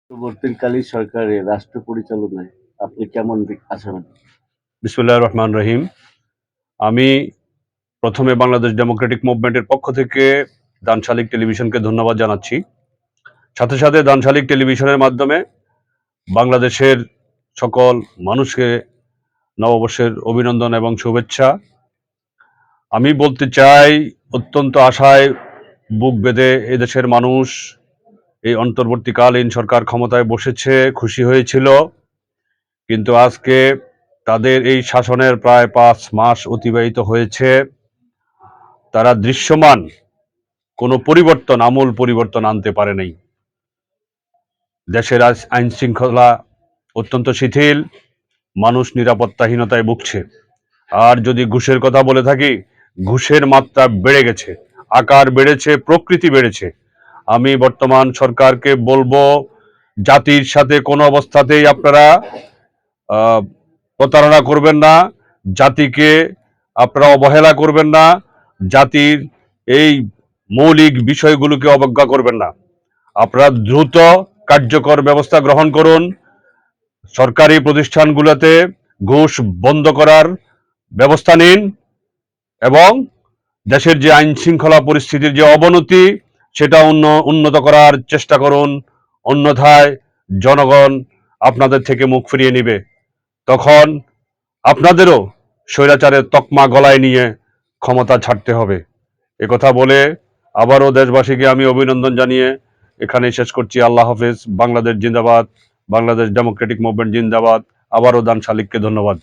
অন্তর্বর্তীকালীন সরকারের রাষ্ট্র পরিচালনায় আপনি কেমন আশাবাদী? বিসমিল্লাহির রহমানির রহিম। আমি প্রথমে বাংলাদেশ ডেমোক্রেটিক মুভমেন্টের পক্ষ থেকে দান শালিক টেলিভিশনকে ধন্যবাদ জানাচ্ছি। সাথে সাথে দান শালিক টেলিভিশনের মাধ্যমে বাংলাদেশের সকল মানুষকে নববর্ষের অভিনন্দন এবং শুভেচ্ছা। আমি বলতে চাই, অত্যন্ত আশায় বুক বেঁধে এদেশের মানুষ এই অন্তর্বর্তীকালীন সরকার ক্ষমতায় বসেছে, খুশি হয়েছিল। কিন্তু আজকে তাদের এই শাসনের প্রায় ৫ মাস অতিবাহিত হয়েছে, তারা দৃশ্যমান কোনো পরিবর্তন, আমূল পরিবর্তন আনতে পারে নাই। দেশের আজ আইন শৃঙ্খলা অত্যন্ত শিথিল, মানুষ নিরাপত্তাহীনতায় ভুগছে। আর যদি ঘুষের কথা বলে থাকি, ঘুষের মাত্রা বেড়ে গেছে, আকার বেড়েছে, প্রকৃতি বেড়েছে। আমি বর্তমান সরকারকে বলবো, জাতির সাথে কোনো অবস্থাতেই আপনারা প্রতারণা করবেন না, জাতিকে আপনারা অবহেলা করবেন না, জাতির এই মৌলিক বিষয়গুলোকে অবজ্ঞা করবেন না। আপনারা দ্রুত কার্যকর ব্যবস্থা গ্রহণ করুন। সরকারি প্রতিষ্ঠানগুলোতে ঘুষ বন্ধ করার ব্যবস্থা নিন এবং দেশের যে আইন শৃঙ্খলা পরিস্থিতির যে অবনতি, সেটা উন্নত করার চেষ্টা করুন। অন্যথায় জনগণ আপনাদের থেকে মুখ ফিরিয়ে নেবে। তখন আপনাদেরও স্বৈরাচারের তকমা গলায় নিয়ে ক্ষমতা ছাড়তে হবে। একথা বলে আবারও দেশবাসীকে আমি অভিনন্দন জানিয়ে এখানেই শেষ করছি। আল্লাহ হাফেজ। বাংলাদেশ জিন্দাবাদ, বাংলাদেশ ডেমোক্রেটিক মুভমেন্ট জিন্দাবাদ। আবারও দান শালিককে ধন্যবাদ।